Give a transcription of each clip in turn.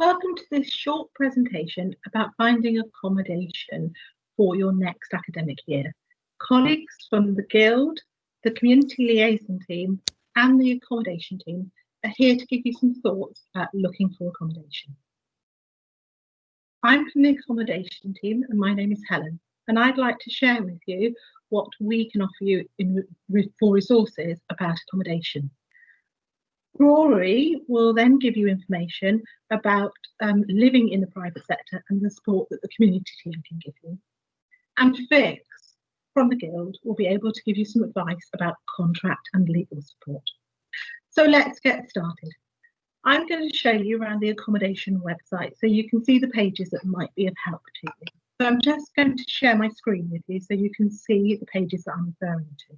Welcome to this short presentation about finding accommodation for your next academic year. Colleagues from the Guild, the Community Liaison team and the Accommodation team are here to give you some thoughts about looking for accommodation. I'm from the Accommodation team and my name is Helen, and I'd like to share with you what we can offer you for resources about accommodation. Rory will then give you information about living in the private sector and the support that the community team can give you. And Fix from the Guild will be able to give you some advice about contract and legal support. So let's get started. I'm going to show you around the accommodation website so you can see the pages that might be of help to you. So I'm just going to share my screen with you so you can see the pages that I'm referring to.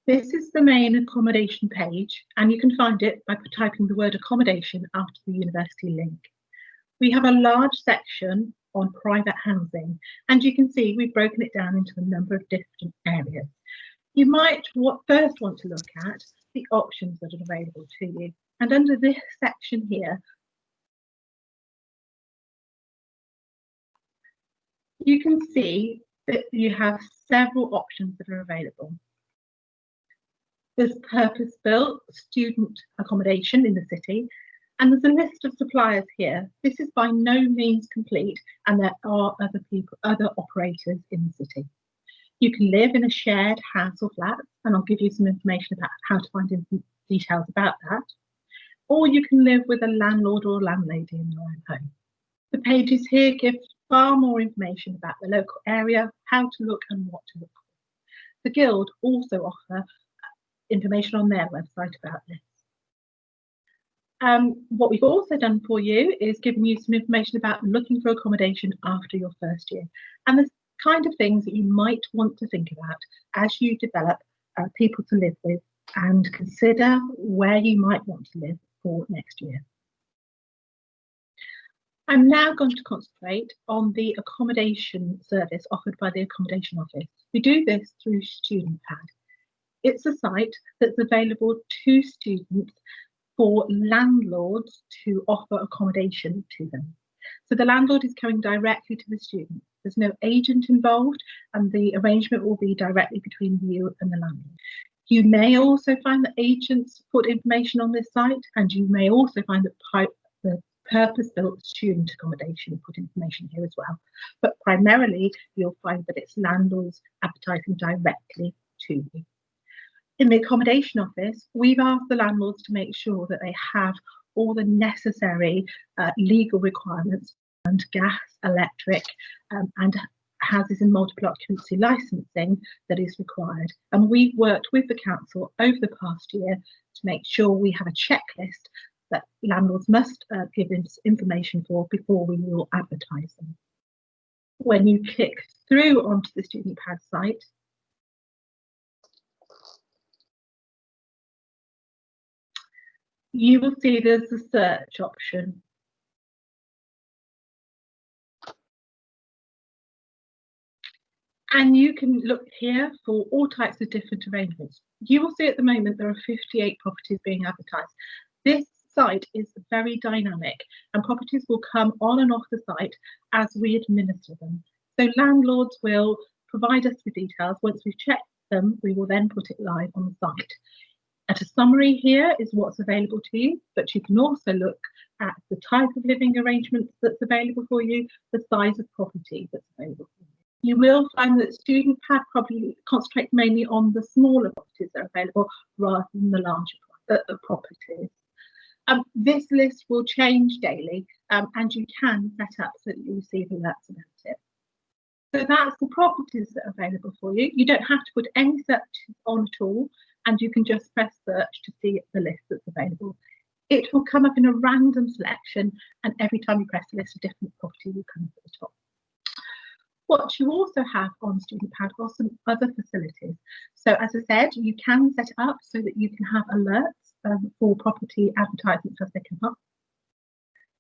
This is the main accommodation page, and you can find it by typing the word accommodation after the university link. We have a large section on private housing, and you can see we've broken it down into a number of different areas. You might first want to look at the options that are available to you. And under this section here, you can see that you have several options that are available. There's purpose-built student accommodation in the city, and there's a list of suppliers here. This is by no means complete, and there are other operators in the city. You can live in a shared house or flat, and I'll give you some information about how to find details about that. Or you can live with a landlord or landlady in your own home. The pages here give far more information about the local area, how to look and what to look for. The Guild also offer information on their website about this. What we've also done for you is given you some information about looking for accommodation after your first year and the kind of things that you might want to think about as you develop people to live with and consider where you might want to live for next year. I'm now going to concentrate on the accommodation service offered by the Accommodation Office. We do this through StudentPad. It's a site that's available to students for landlords to offer accommodation to them. So the landlord is coming directly to the student. There's no agent involved, and the arrangement will be directly between you and the landlord. You may also find that agents put information on this site, and you may also find that the purpose-built student accommodation put information here as well. But primarily, you'll find that it's landlords advertising directly to you. In the Accommodation Office, we've asked the landlords to make sure that they have all the necessary legal requirements and gas, electric, and houses in multiple occupancy licensing that is required. And we've worked with the council over the past year to make sure we have a checklist that landlords must give us information for before we will advertise them. When you click through onto the StudentPad site, you will see there's a search option. And you can look here for all types of different arrangements. You will see at the moment there are 58 properties being advertised. This site is very dynamic and properties will come on and off the site as we administer them. So landlords will provide us with details. Once we've checked them, we will then put it live on the site. At a summary here is what's available to you, but you can also look at the type of living arrangements that's available for you, the size of property that's available for you. You will find that StudentPad probably concentrates mainly on the smaller properties that are available rather than the larger properties. This list will change daily and you can set up so that you receive alerts about it. So that's the properties that are available for you. You don't have to put any searches on at all, and you can just press search to see the list that's available. It will come up in a random selection, and every time you press a list of different properties will come up at the top. What you also have on StudentPad are some other facilities. So as I said, you can set it up so that you can have alerts for property advertisements as they come up.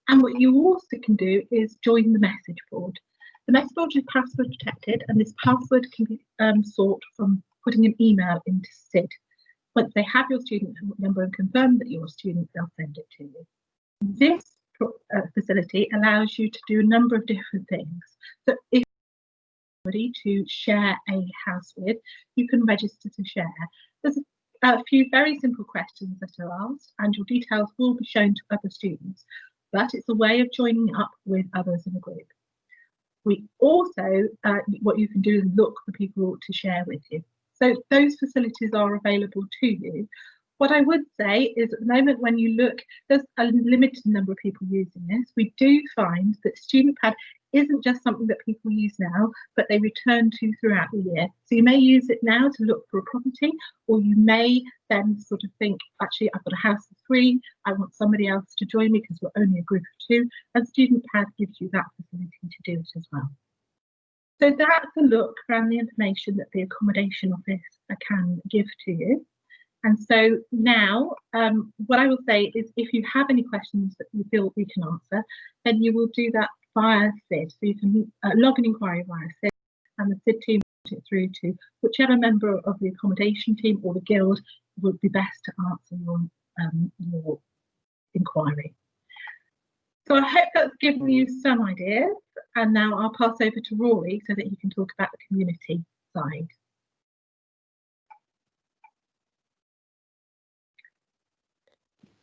And what you also can do is join the message board. The message board is password protected, and this password can be sought from putting an email into SID. Once they have your student number and confirm that you're a student, they'll send it to you. This facility allows you to do a number of different things. So if you're ready to share a house with, you can register to share. There's a few very simple questions that are asked, and your details will be shown to other students, but it's a way of joining up with others in a group. We also, what you can do is look for people to share with you. So those facilities are available to you. What I would say is at the moment when you look, there's a limited number of people using this. We do find that StudentPad isn't just something that people use now, but they return to throughout the year. So you may use it now to look for a property, or you may then sort of think, actually, I've got a house of 3, I want somebody else to join me because we're only a group of 2, and StudentPad gives you that facility to do it as well. So that's a look around the information that the accommodation office can give to you. And so now, what I will say is if you have any questions that you feel we can answer, then you will do that via SID. So you can log an inquiry via SID, and the SID team will put it through to whichever member of the accommodation team or the guild would be best to answer your inquiry. So I hope that's given you some ideas. And now I'll pass over to Rory so that he can talk about the community side.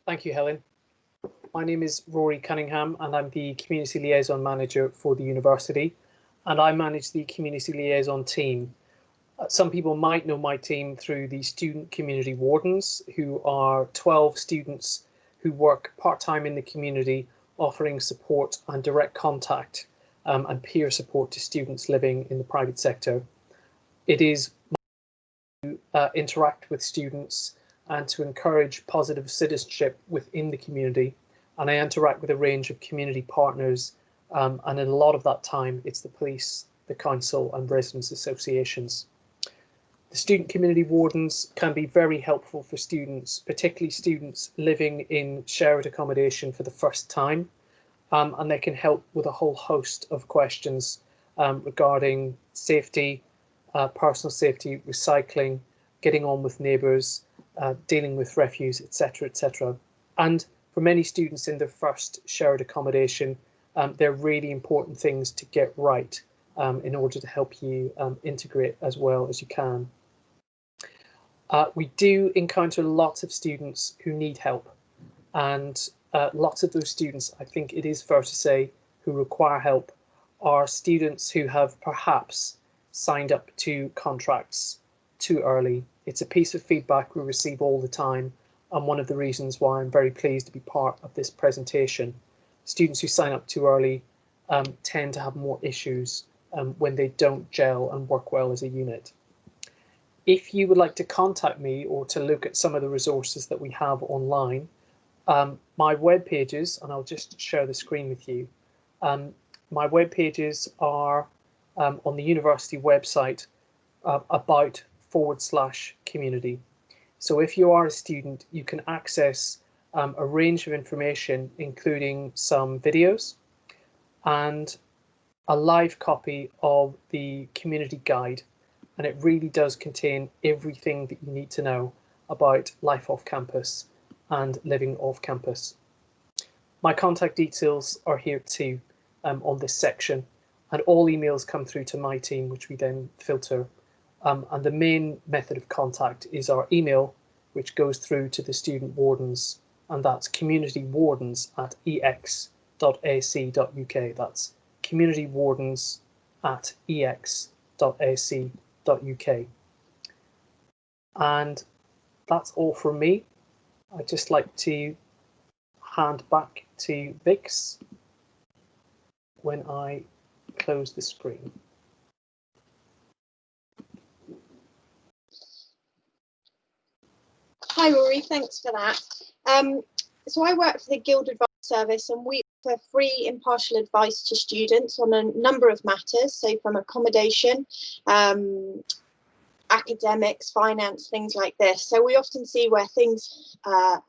Thank you, Helen. My name is Rory Cunningham and I'm the Community Liaison Manager for the university, and I manage the Community Liaison team. Some people might know my team through the Student Community Wardens, who are 12 students who work part-time in the community, offering support and direct contact and peer support to students living in the private sector. It is my to interact with students and to encourage positive citizenship within the community. And I interact with a range of community partners, and in a lot of that time, it's the police, the council and residents associations. The student community wardens can be very helpful for students, particularly students living in shared accommodation for the first time, and they can help with a whole host of questions regarding safety, personal safety, recycling, getting on with neighbours, dealing with refuse, etc., etc. And for many students in their first shared accommodation, they're really important things to get right in order to help you integrate as well as you can. We do encounter lots of students who need help, and lots of those students, I think it is fair to say, who require help are students who have perhaps signed up to contracts too early. It's a piece of feedback we receive all the time, and one of the reasons why I'm very pleased to be part of this presentation. Students who sign up too early tend to have more issues when they don't gel and work well as a unit. If you would like to contact me or to look at some of the resources that we have online, my web pages, and I'll just share the screen with you, my web pages are on the university website about/community. So if you are a student, you can access a range of information, including some videos and a live copy of the community guide. And it really does contain everything that you need to know about life off campus and living off campus. My contact details are here too on this section, and all emails come through to my team, which we then filter. And the main method of contact is our email, which goes through to the student wardens, and that's communitywardens@ex.ac.uk. That's communitywardens@ex.ac.uk. And that's all from me. I'd just like to hand back to Vix when I close the screen. Hi Rory, thanks for that. So I work for the Guild Advice Service, and we offer free impartial advice to students on a number of matters, so from accommodation, academics, finance, things like this. So we often see where things are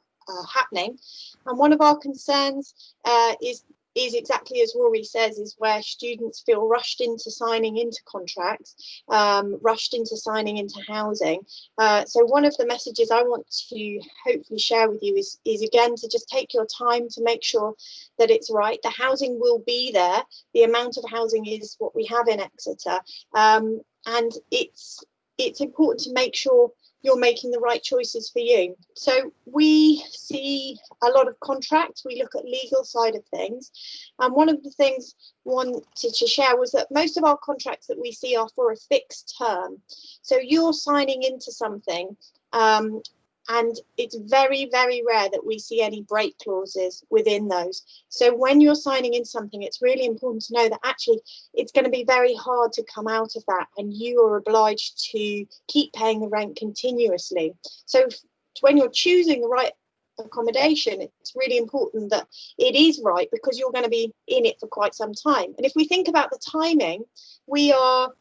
happening, and one of our concerns is is exactly as Rory says, is where students feel rushed into signing into contracts, rushed into signing into housing. So one of the messages I want to hopefully share with you is again to just take your time to make sure that it's right. The housing will be there. The amount of housing is what we have in Exeter, and it's important to make sure you're making the right choices for you. So we see a lot of contracts, we look at legal side of things. And one of the things I wanted to share was that most of our contracts that we see are for a fixed term. So you're signing into something, and it's very, very rare that we see any break clauses within those. So when you're signing in something, it's really important to know that actually it's going to be very hard to come out of that, and you are obliged to keep paying the rent continuously. So when you're choosing the right accommodation, it's really important that it is right, because you're going to be in it for quite some time. And if we think about the timing, we are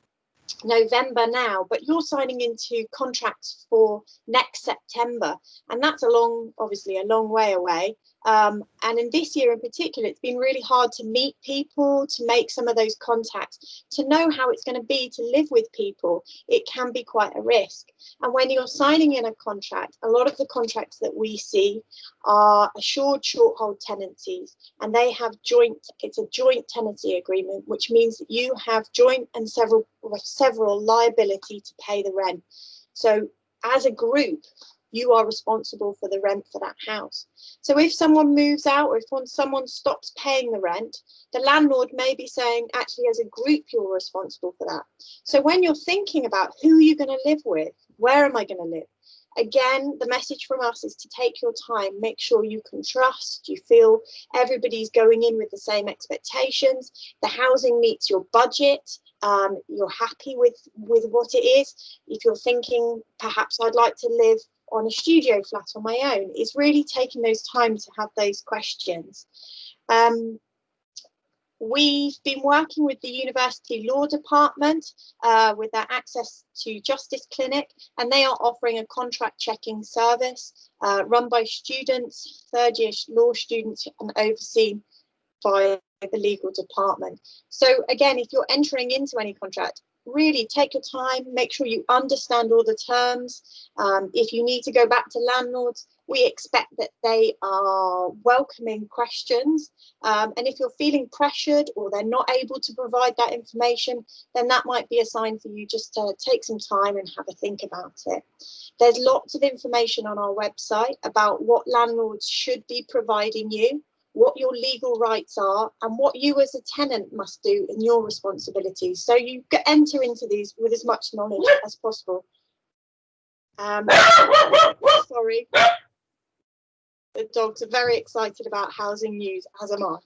November now, but you're signing into contracts for next September, and that's obviously a long way away. And in this year in particular, it's been really hard to meet people, to make some of those contacts, to know how it's going to be to live with people. It can be quite a risk. And when you're signing in a contract, a lot of the contracts that we see are assured short hold tenancies, and they have it's a joint tenancy agreement, which means that you have joint and several liability to pay the rent. So as a group, you are responsible for the rent for that house. So if someone moves out, or if someone stops paying the rent, the landlord may be saying, actually, as a group, you're responsible for that. So when you're thinking about who you're going to live with, where am I going to live? Again, the message from us is to take your time, make sure you can trust, you feel everybody's going in with the same expectations, the housing meets your budget, you're happy with what it is. If you're thinking, perhaps I'd like to live on a studio flat on my own, it's really taking those time to have those questions. We've been working with the University Law Department with their Access to Justice Clinic, and they are offering a contract checking service run by students, third-year law students, and overseen by the legal department. So again, if you're entering into any contract, really take your time, make sure you understand all the terms. If you need to go back to landlords, we expect that they are welcoming questions. And if you're feeling pressured or they're not able to provide that information, then that might be a sign for you just to take some time and have a think about it. There's lots of information on our website about what landlords should be providing you, what your legal rights are, and what you as a tenant must do in your responsibilities. So you enter into these with as much knowledge as possible. Sorry, the dogs are very excited about housing news, as am I.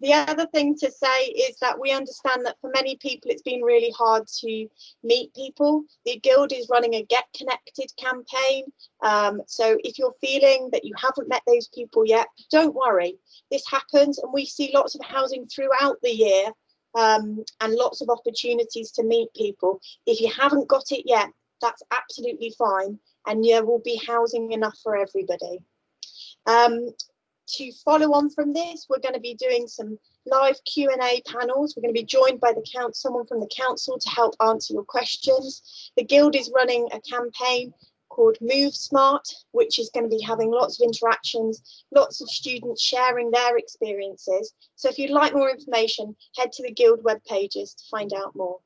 The other thing to say is that we understand that for many people it's been really hard to meet people. The Guild is running a Get Connected campaign. So if you're feeling that you haven't met those people yet, don't worry. This happens, and we see lots of housing throughout the year, and lots of opportunities to meet people. If you haven't got it yet, that's absolutely fine, and there will be housing enough for everybody. To follow on from this, we're going to be doing some live Q&A panels. We're going to be joined by someone from the council to help answer your questions. The Guild is running a campaign called Move Smart, which is going to be having lots of interactions, lots of students sharing their experiences. So if you'd like more information, head to the Guild web pages to find out more.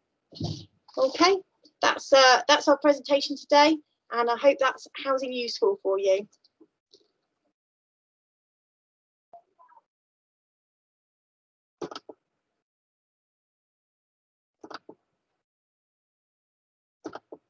Okay, that's our presentation today, and I hope that's housing useful for you.